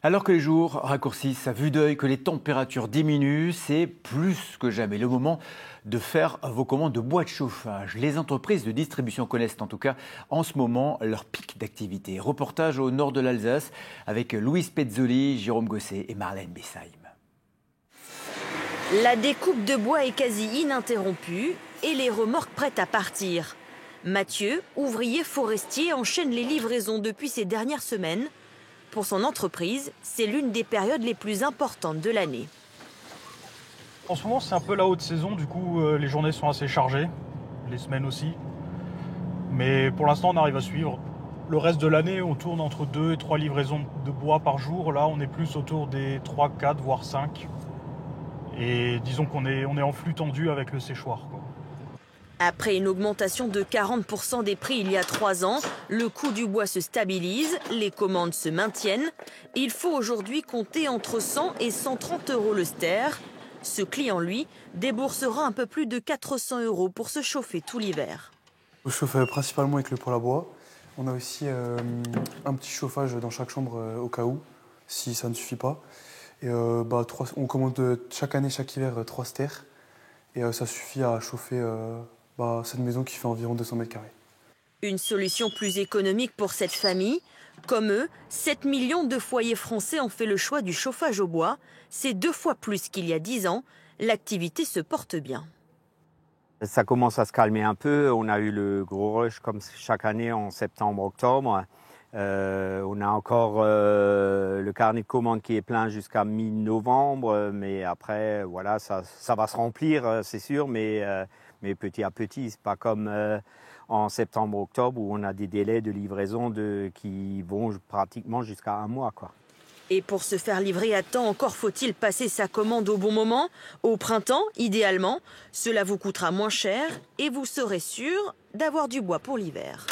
Alors que les jours raccourcissent à vue d'œil, que les températures diminuent, c'est plus que jamais le moment de faire vos commandes de bois de chauffage. Les entreprises de distribution connaissent en tout cas en ce moment leur pic d'activité. Reportage au nord de l'Alsace avec Louise Pezzoli, Jérôme Gosset et Marlène Bessheim. La découpe de bois est quasi ininterrompue et les remorques prêtes à partir. Mathieu, ouvrier forestier, enchaîne les livraisons depuis ces dernières semaines. Pour son entreprise, c'est l'une des périodes les plus importantes de l'année. En ce moment, c'est un peu la haute saison, du coup, les journées sont assez chargées, les semaines aussi. Mais pour l'instant, on arrive à suivre. Le reste de l'année, on tourne entre 2 et 3 livraisons de bois par jour. Là, on est plus autour des 3, 4, voire 5. Et disons qu'on est en flux tendu avec le séchoir, quoi. Après une augmentation de 40% des prix il y a 3 ans, le coût du bois se stabilise, les commandes se maintiennent. Il faut aujourd'hui compter entre 100 et 130 euros le ster. Ce client, lui, déboursera un peu plus de 400 euros pour se chauffer tout l'hiver. On chauffe principalement avec le poêle à bois. On a aussi un petit chauffage dans chaque chambre au cas où, si ça ne suffit pas. Et on commande chaque année, chaque hiver, 3 sters. Et ça suffit à chauffer cette maison qui fait environ 200 mètres carrés. Une solution plus économique pour cette famille. Comme eux, 7 millions de foyers français ont fait le choix du chauffage au bois. C'est 2 fois plus qu'il y a 10 ans. L'activité se porte bien. Ça commence à se calmer un peu. On a eu le gros rush comme chaque année en septembre-octobre. On a encore le carnet de commandes qui est plein jusqu'à mi-novembre. Mais après, voilà, ça va se remplir, c'est sûr. Mais petit à petit, c'est pas comme en septembre-octobre où on a des délais de livraison qui vont pratiquement jusqu'à 1 mois, quoi. Et pour se faire livrer à temps, encore faut-il passer sa commande au bon moment. Au printemps, idéalement, cela vous coûtera moins cher et vous serez sûr d'avoir du bois pour l'hiver.